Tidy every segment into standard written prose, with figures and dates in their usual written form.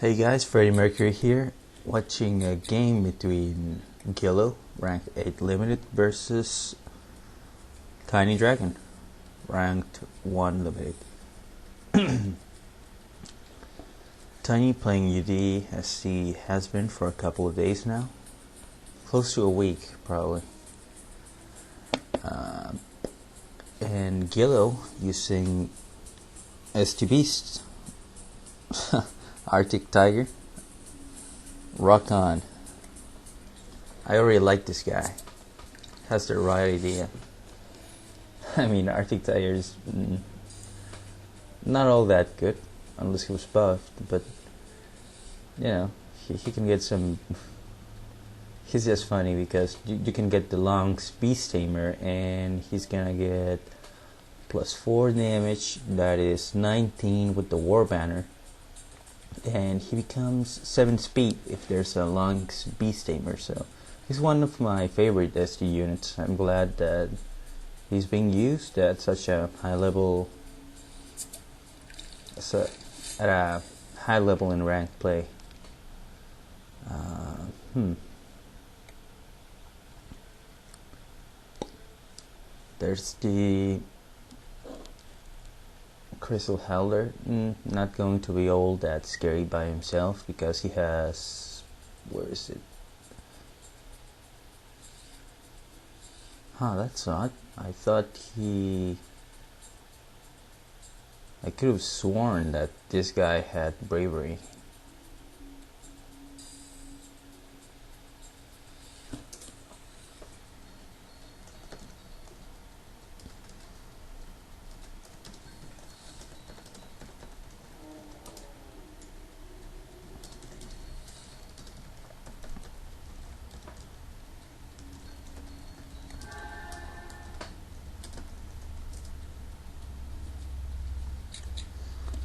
Hey guys, Freddie Mercury here, watching a game between Gillo, ranked 8 limited, versus Tinydragon, ranked 1 limited. Tiny playing UD as he has been for a couple of days now, close to a week probably. And Gillo using ST Beasts, Arctic Tiger. Rock on. I already like this guy. Has the right idea. I mean, Arctic Tiger is not all that good, unless he was buffed, but, you know, he can get some... He's just funny because you can get the long Beast Tamer, and he's gonna get plus 4 damage, that is 19 with the War Banner. And he becomes 7 speed if there's a long Beast Tamer, so he's one of my favorite ST units. I'm glad that he's being used at such a high level, at a high level in ranked play. There's the Crystal Helder, not going to be all that scary by himself because he has... where is it? That's odd. I could have sworn that this guy had bravery.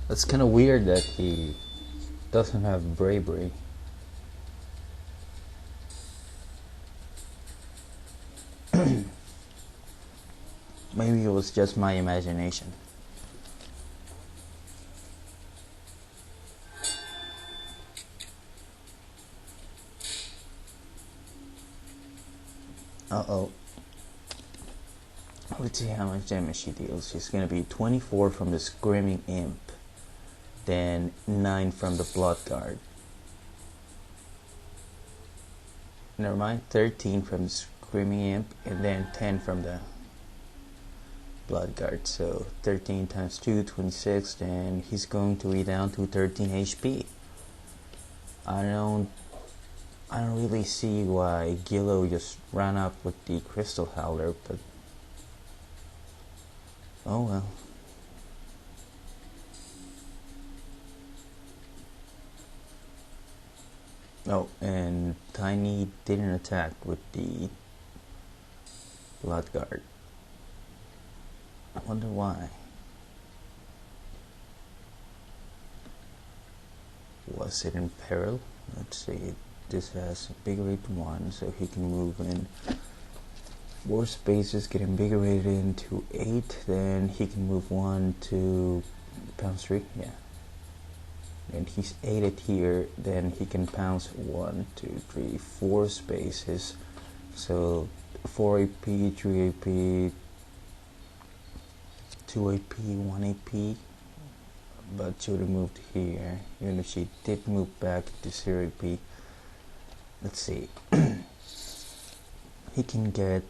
It's kind of weird that he doesn't have bravery. Maybe it was just my imagination. Uh-oh. Let's see how much damage she deals. She's gonna be 24 from the Screaming Imp, then 9 from the Blood Guard. Never mind, 13 from the Screaming Imp, and then 10 from the Blood Guard. So 13 times 2, 26, then he's going to be down to 13 HP. I don't really see why Gillo just ran up with the Crystal Howler, but oh well. Oh, and Tiny didn't attack with the Blood Guard. I wonder why. Was it in peril? Let's see. This has invigorated 1, so he can move in 4 spaces, get invigorated into 8, then he can move 1 to pounce 3, yeah. And he's 8 here, then he can pounce 1, 2, 3, 4 spaces. So 4 AP, 3 AP, 2 AP, 1 AP. But she would have moved here, even if she did move back to 0 AP. Let's see. He can get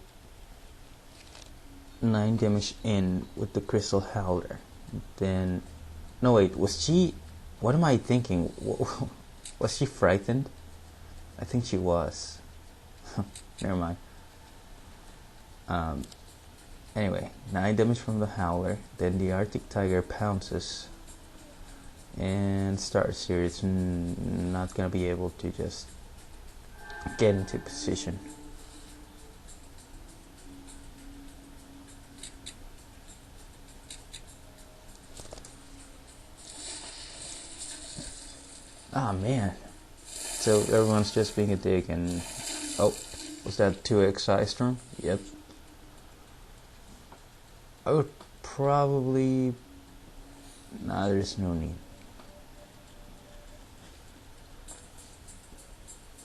9 damage in with the Crystal Howler. Then, no wait, was she... What am I thinking? Was she frightened? I think she was. Never mind. Anyway, 9 damage from the Howler. Then the Arctic Tiger pounces and starts here. It's not gonna be able to just get into position. Ah, man. So everyone's just being a dick and... Oh, was that 2x Ice Storm? Yep. I would probably... Nah, there's no need.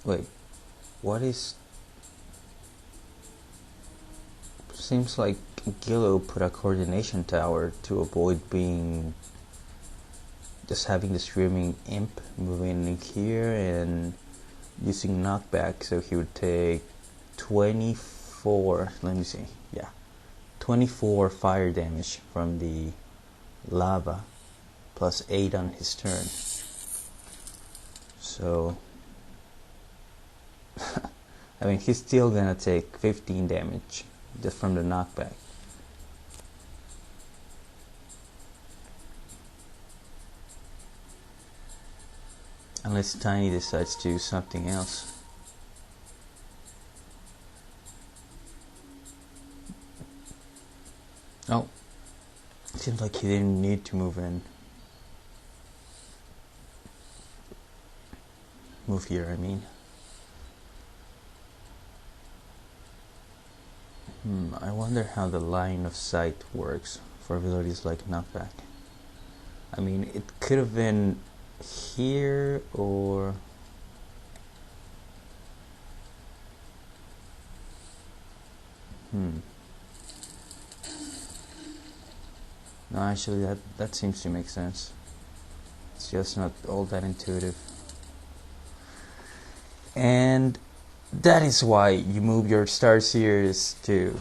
Wait, what is... Seems like Gillo put a coordination tower to avoid being... just having the screaming imp moving in here and using knockback, so he would take 24, let me see, yeah, 24 fire damage from the lava plus 8 on his turn. So I mean, he's still gonna take 15 damage just from the knockback. Unless Tiny decides to do something else. Oh, seems like he didn't need to move in. Move here, I mean. I wonder how the line of sight works for abilities like knockback. I mean, it could have been here or... No, actually that seems to make sense. It's just not all that intuitive. And that is why you move your Star Seers to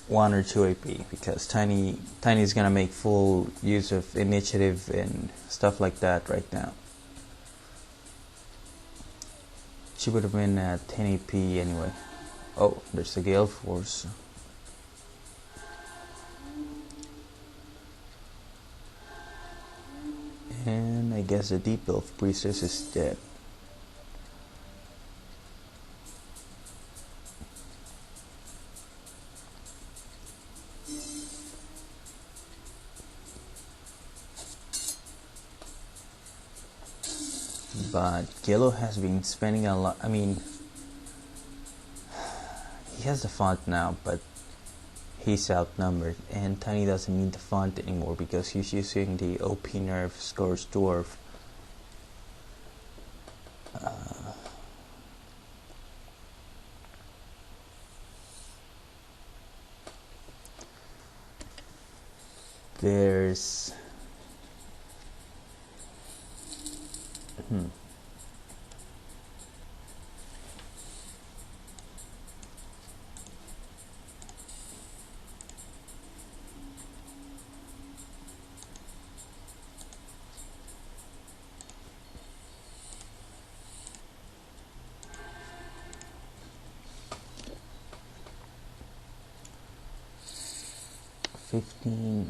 1 or 2 AP, because Tiny is gonna make full use of initiative and stuff like that right now. She would have been at 10 AP anyway. Oh, there's the Gale Force. And I guess the Deep Elf Priestess is dead. But Gillo has been spending a lot. I mean, he has the font now, but he's outnumbered, and Tiny doesn't need the font anymore because he's using the OP nerf Scourge Dwarf. There's... $15.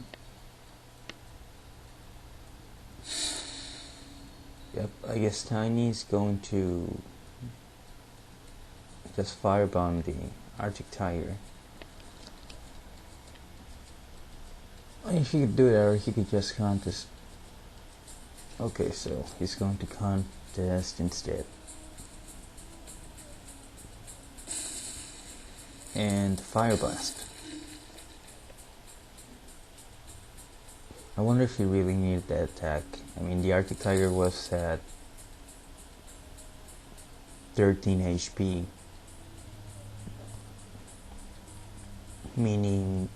Yep, I guess Tiny is going to just firebomb the Arctic Tiger. I mean, he could do that, or he could just contest. Okay, so he's going to contest instead. And Fire Blast. I wonder if he really needed that attack. I mean, the Arctic Tiger was at 13 HP. Meaning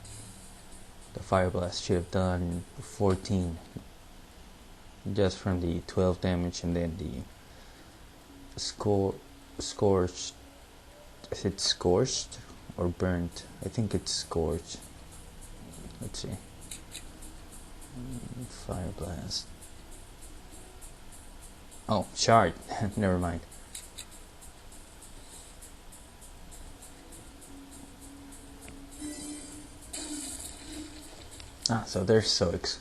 the Fire Blast should have done 14. Just from the 12 damage and then the scorched. Is it scorched or burnt? I think it's scorched. Let's see. Fire Blast. Oh, shard. Never mind. Ah, so there's Soix.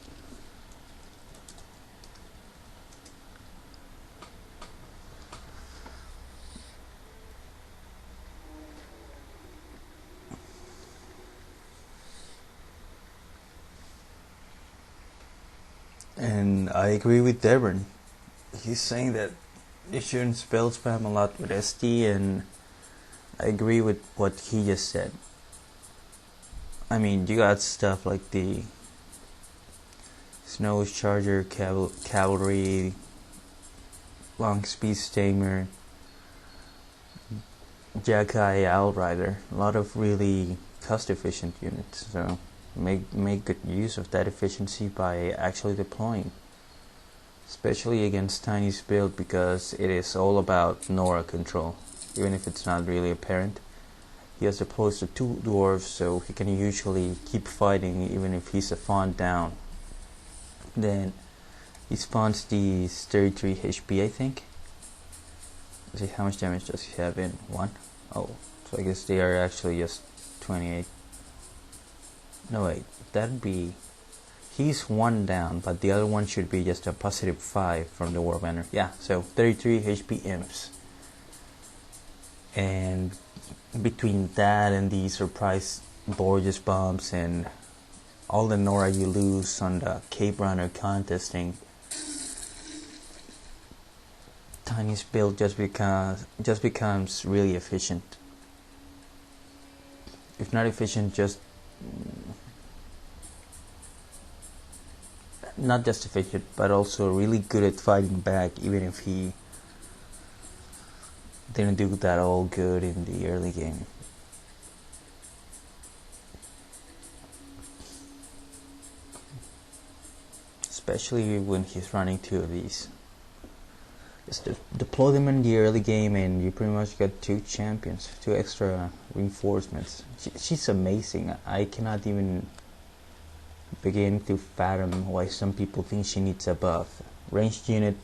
And I agree with Devon. He's saying that you shouldn't spell spam a lot with SD, and I agree with what he just said. I mean, you got stuff like the Snow Charger, Cavalry, Long Speed Stamer, Jagai Outrider. A lot of really cost-efficient units. So make good use of that efficiency by actually deploying, especially against Tiny's build, because it is all about Nora control, even if it's not really apparent. He has opposed to 2 dwarves, so he can usually keep fighting even if he's a fawn down. Then he spawns these 33 HP, I think. Let's see, how much damage does he have in? 1? Oh, so I guess they are actually just 28. No wait, that'd be... He's 1 down, but the other one should be just a positive 5 from the War Banner. Yeah, so 33 HP imps. And between that and the surprise Borges bombs and all the Nora you lose on the Cape Runner contesting, Tiny's build just becomes really efficient. If not efficient, just not just efficient, but also really good at fighting back, even if he didn't do that all good in the early game. Especially when he's running 2 of these. Just deploy them in the early game and you pretty much get 2 champions, 2 extra reinforcements. She's amazing. I cannot even begin to fathom why some people think she needs a buff. Ranged unit,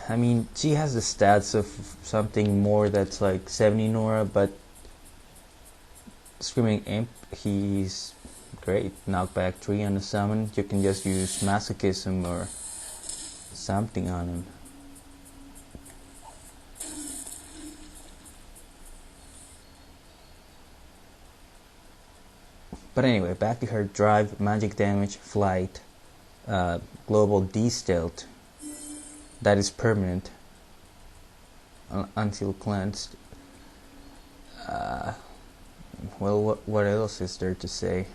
I mean, she has the stats of something more that's like 70 Nora, but Screaming Imp, he's great. Knockback 3 on the summon. You can just use Masochism or something on him. But anyway, back to her drive, magic damage, flight, global de-stealth. That is permanent until cleansed. Well, what else is there to say?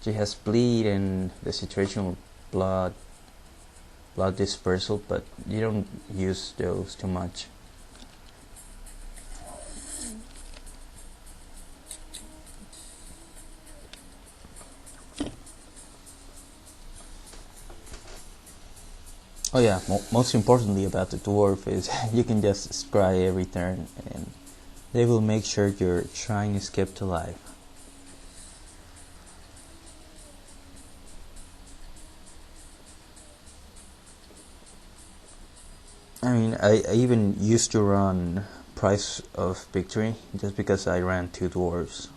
She has bleed and the situational blood dispersal, but you don't use those too much. Oh yeah, most importantly about the dwarf is you can just scry every turn and they will make sure your shrine is kept alive. I mean, I even used to run Price of Victory just because I ran 2 dwarves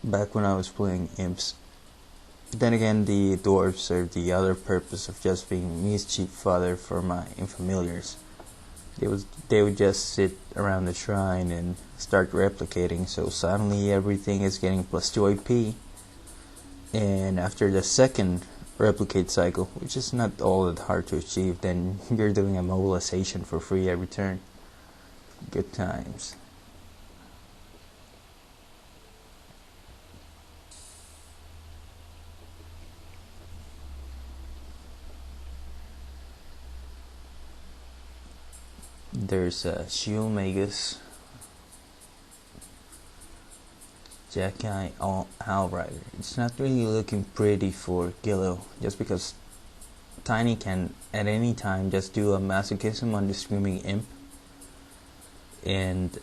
back when I was playing imps. Then again, the dwarves serve the other purpose of just being mischief fodder for my infamiliars. They would just sit around the shrine and start replicating, so suddenly everything is getting +2 AP. And after the second replicate cycle, which is not all that hard to achieve, then you're doing a mobilization for free every turn. Good times. There's Shield Magus, Jagai Outrider. It's not really looking pretty for Gillo, just because Tiny can at any time just do a Masochism on the Screaming Imp, and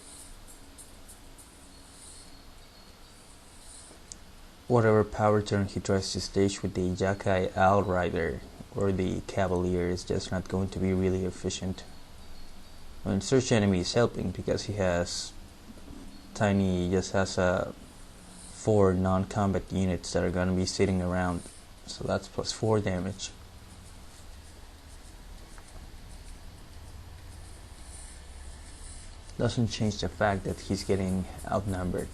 whatever power turn he tries to stage with the Jagai Outrider or the Cavalier is just not going to be really efficient. When Search Enemy is helping because he has Tiny just has 4 non-combat units that are going to be sitting around, so that's +4 damage. Doesn't change the fact that he's getting outnumbered.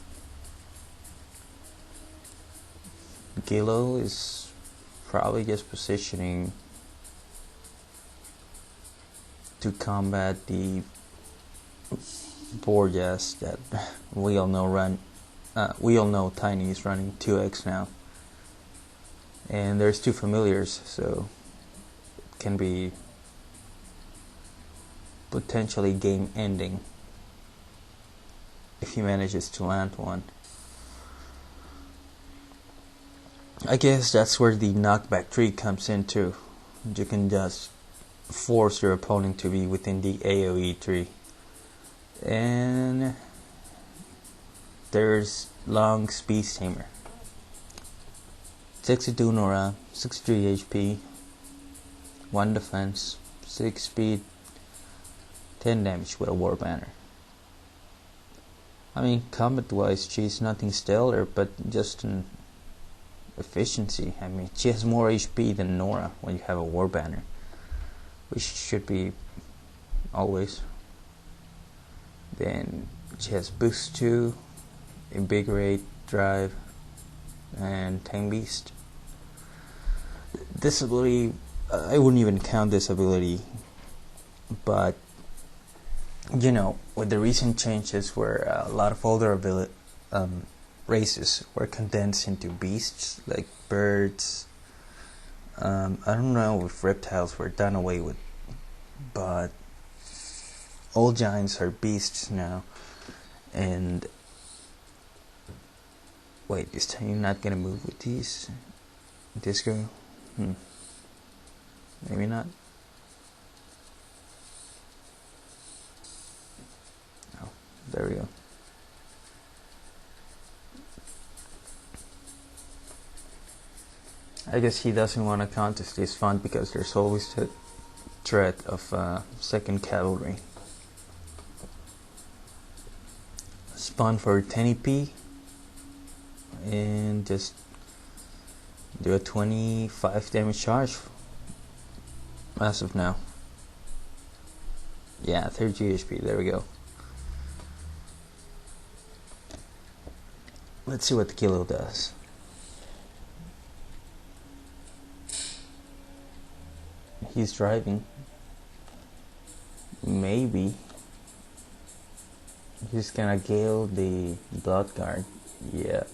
Gillo is probably just positioning to combat the Borges that we all know Tiny is running 2x now, and there's 2 familiars, so it can be potentially game ending if he manages to land one. I guess that's where the knockback tree comes in too. You can just force your opponent to be within the AoE tree. And there's Long Speed Tamer. 62 Nora, 63 HP, 1 defense, 6 speed, 10 damage with a war banner. I mean, combat wise, she's nothing stellar, but just an efficiency. I mean, she has more HP than Nora when you have a war banner, which should be always. Then she has boost 2, invigorate, drive, and Tank Beast. This ability, I wouldn't even count this ability, but you know, with the recent changes where a lot of older races were condensed into beasts like birds. I don't know if reptiles were done away with, but all giants are beasts now. And wait, is Tiny not gonna move with this girl? Maybe not. Oh, there we go. I guess he doesn't want to contest this fund because there's always the threat of second cavalry. Spawn for 10 EP and just do a 25 damage charge as of now. Yeah, 30 HP, there we go. Let's see what the gillo does. He's driving. Maybe he's gonna gale the blood guard. Yeah,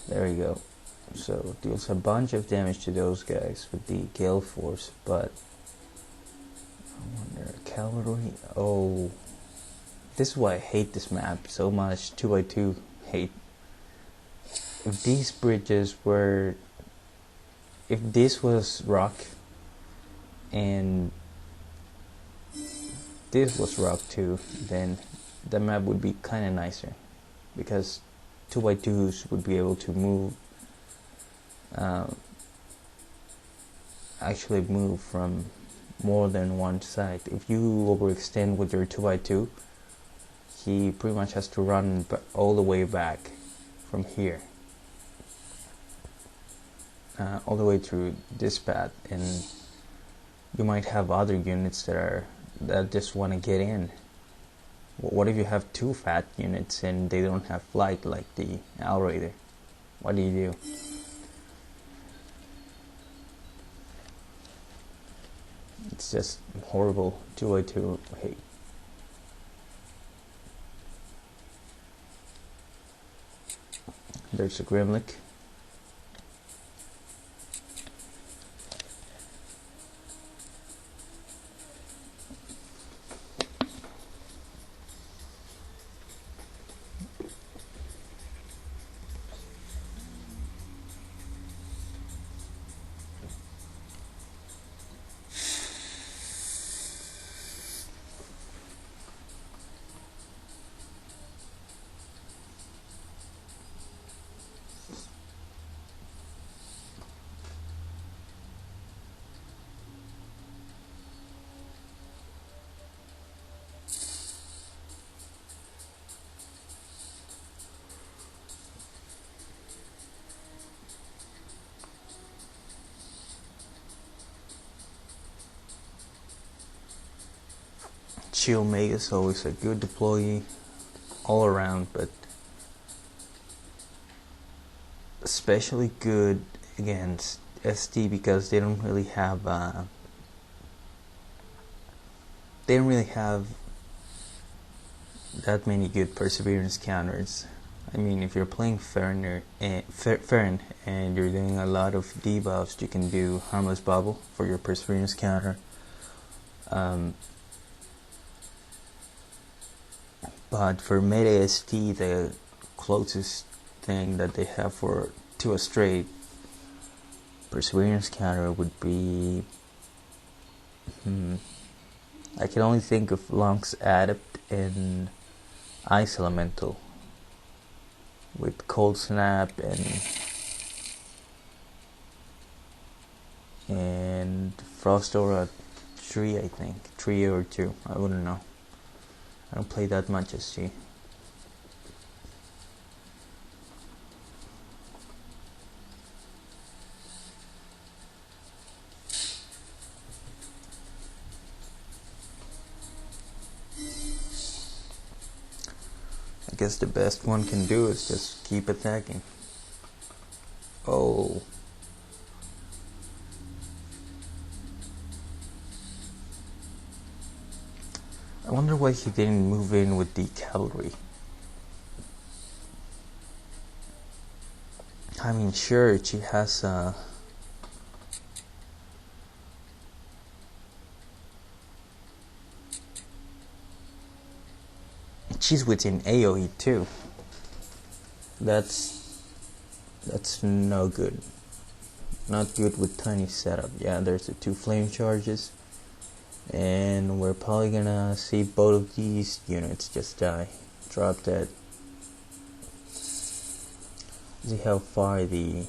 there we go. So deals a bunch of damage to those guys with the gale force, but I wonder, cavalry. Oh, this is why I hate this map so much. 2x2 hate. If these bridges were, if this was rock and this was rock too, then the map would be kind of nicer, because 2x2s would be able to move, actually move from more than one side. If you overextend with your 2x2, he pretty much has to run all the way back from here, all the way through this path, and you might have other units that just want to get in. What if you have 2 fat units and they don't have flight like the Owl Raider? What do you do? It's just horrible 2x2 hate. There's a Grimlick. Chill May is always a good deployee all around, but especially good against SD because they don't really have that many good perseverance counters. I mean, if you're playing Fern and you're doing a lot of debuffs, you can do Harmless Bubble for your perseverance counter. But for meta ST, the closest thing that they have to a straight perseverance counter would be I can only think of Long's Adept and Ice Elemental with Cold Snap and Frost Aura 3, I think 3 or 2, I wouldn't know. I don't play that much ST. I guess the best one can do is just keep attacking. Oh. I wonder why he didn't move in with the cavalry. I mean, sure, she has she's within AoE too. That's no good. Not good with tiny setup. Yeah, there's the 2 flame charges. And we're probably gonna see both of these units just die. Drop dead. See how far the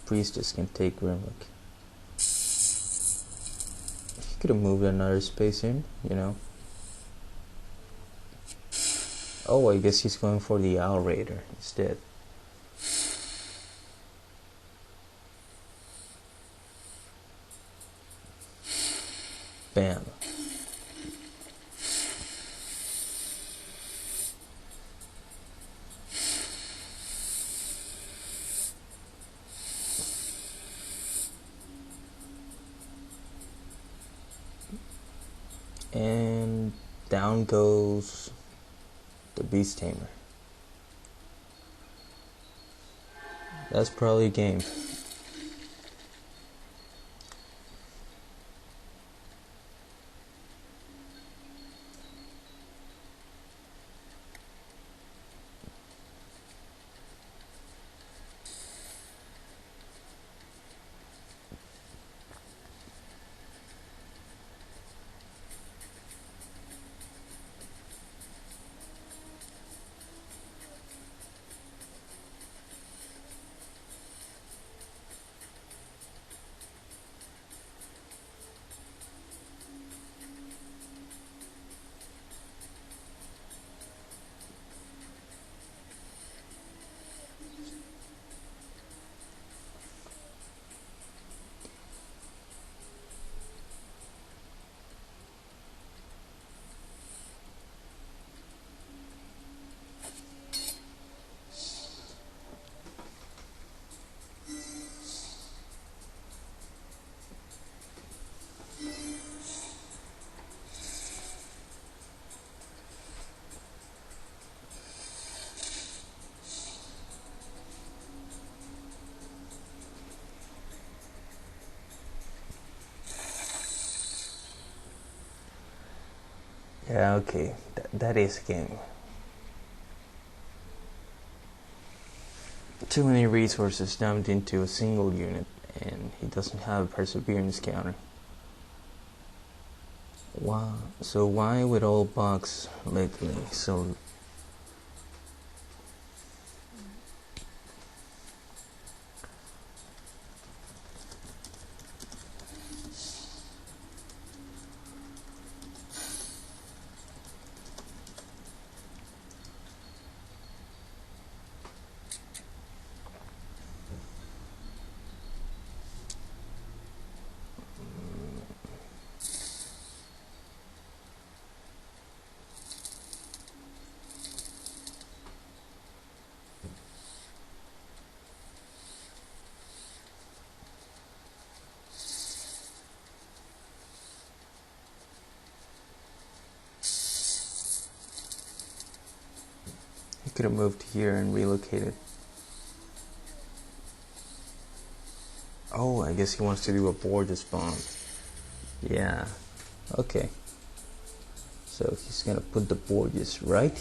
priestess can take Grimlock. He could have moved another space in, you know. Oh, I guess he's going for the Owl Raider instead. Bam. And down goes the Beast Tamer. That's probably game. Yeah, okay, that is a game. Too many resources dumped into a single unit, and he doesn't have a perseverance counter. Wow, so why with all bugs lately? So he could have moved here and relocated. Oh, I guess he wants to do a border spawn. Yeah, okay. So he's gonna put the borges right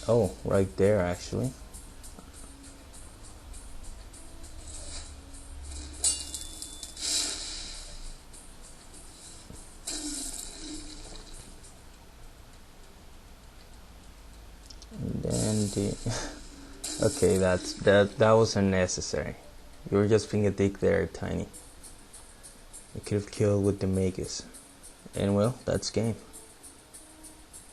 Oh, right there actually. And then the okay, that was unnecessary. You were just being a dick there, Tiny. You could have killed with the Magus. And well, that's game.